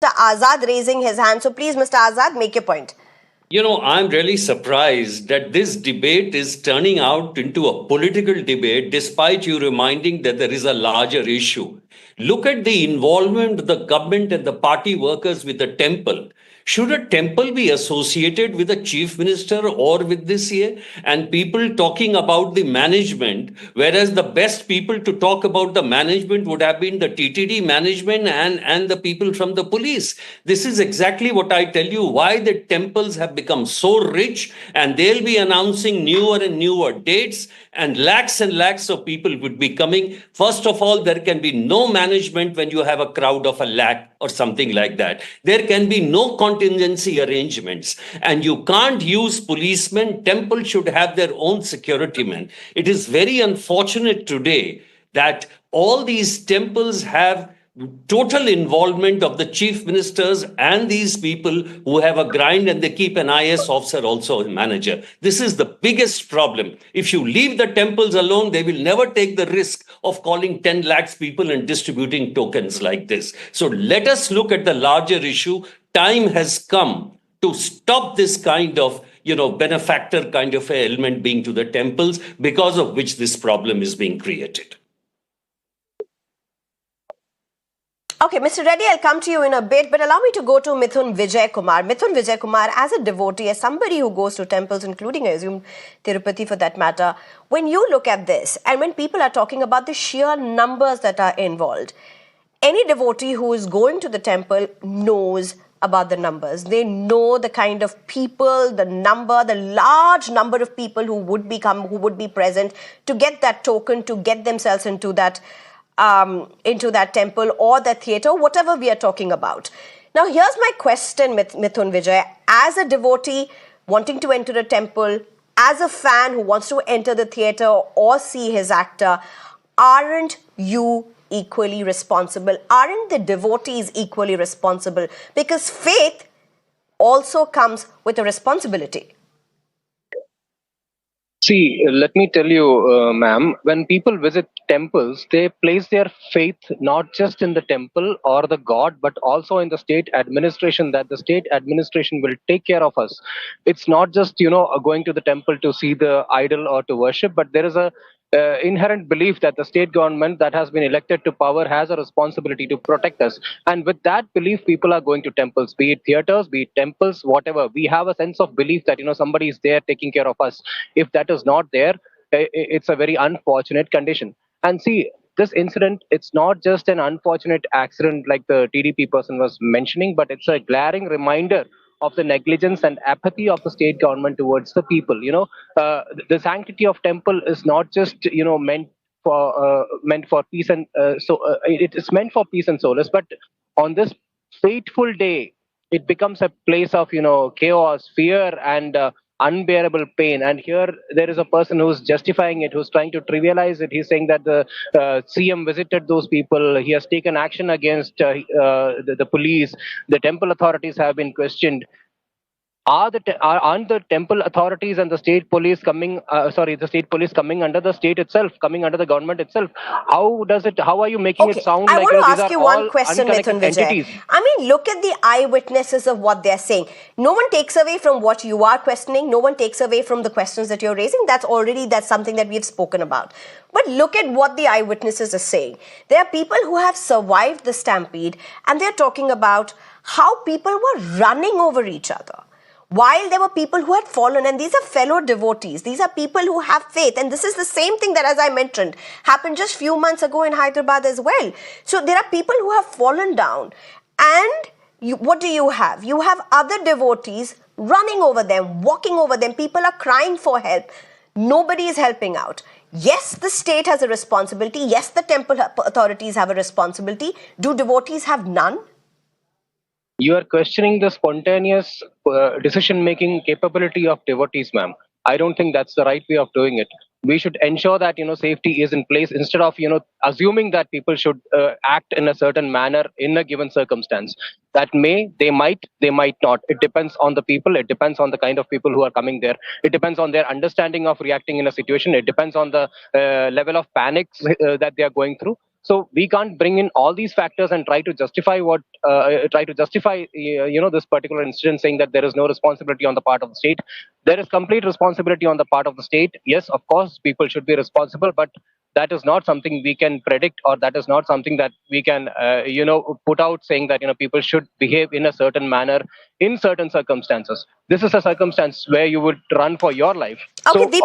Azad raising his hand. So please, Mr. Azad, make your point. I'm really surprised that this debate is turning out into a political debate despite you reminding that there is a larger issue. Look at the involvement of the government and the party workers with the temple. Should a temple be associated with a chief minister or with this year? And people talking about the management, whereas the best people to talk about the management would have been the TTD management and the people from the police. This is exactly what I tell you why the temples have become so rich, and they'll be announcing newer and newer dates, and lakhs of people would be coming. First of all, there can be no management when you have a crowd of a lakh or something like that. There can be no contingency arrangements, and you can't use policemen. Temple should have their own security men. It is very unfortunate today that all these temples have total involvement of the chief ministers and these people who have a grind, and they keep an IS officer also a manager. This is the biggest problem. If you leave the temples alone, they will never take the risk of calling 10 lakhs people and distributing tokens like this. So let us look at the larger issue. Time has come to stop this kind of benefactor kind of element being to the temples, because of which this problem is being created. Okay, Mr. Reddy, I'll come to you in a bit, but allow me to go to Mithun Vijay Kumar. Mithun Vijay Kumar, as a devotee, as somebody who goes to temples, including, I assume, Tirupati for that matter, when you look at this, and when people are talking about the sheer numbers that are involved, any devotee who is going to the temple knows about the numbers. They know the kind of people, the large number of people who would be present to get that token, to get themselves into that temple or the theatre, whatever we are talking about. Now, here's my question, Mithun Vijay. As a devotee wanting to enter a temple, as a fan who wants to enter the theatre or see his actor, aren't you equally responsible? Aren't the devotees equally responsible? Because faith also comes with a responsibility. See, let me tell you, ma'am, when people visit temples, they place their faith not just in the temple or the god, but also in the state administration, that the state administration will take care of us. It's not just, going to the temple to see the idol or to worship, but there is a inherent belief that the state government that has been elected to power has a responsibility to protect us. And with that belief, people are going to temples, be it theaters, be it temples, whatever. We have a sense of belief that somebody is there taking care of us. If that is not there, it's a very unfortunate condition. And see, this incident, it's not just an unfortunate accident like the TDP person was mentioning, but it's a glaring reminder of the negligence and apathy of the state government towards the people. The sanctity of temple is not just meant for peace and it is meant for peace and solace. But on this fateful day, it becomes a place of chaos, fear, and unbearable pain. And here there is a person who's justifying it, who's trying to trivialize it. He's saying that the CM visited those people, he has taken action against the police, the temple authorities have been questioned. Aren't the temple authorities and the state police coming? The state police coming under the state itself, coming under the government itself? How are you making it sound I like want to these ask are you all one question, unconnected Mithun Vijay. entities? I mean, look at the eyewitnesses of what they're saying. No one takes away from what you are questioning. No one takes away from the questions that you're raising. That's something that we've spoken about. But look at what the eyewitnesses are saying. There are people who have survived the stampede, and they're talking about how people were running over each other, while there were people who had fallen. And these are fellow devotees. These are people who have faith. And this is the same thing that, as I mentioned, happened just few months ago in Hyderabad as well. So there are people who have fallen down. And what do you have? You have other devotees running over them, walking over them. People are crying for help. Nobody is helping out. Yes, the state has a responsibility. Yes, the temple authorities have a responsibility. Do devotees have none? You are questioning the spontaneous decision-making capability of devotees, ma'am. I don't think that's the right way of doing it. We should ensure that safety is in place instead of assuming that people should act in a certain manner in a given circumstance. That they might not. It depends on the people. It depends on the kind of people who are coming there. It depends on their understanding of reacting in a situation. It depends on the level of panic that they are going through. So we can't bring in all these factors and try to justify this particular incident, saying that there is no responsibility on the part of the state. There is complete responsibility on the part of the state. Yes, of course, people should be responsible, but that is not something we can predict, or that is not something that we can put out, saying that people should behave in a certain manner in certain circumstances. This is a circumstance where you would run for your life. Okay, So Deep.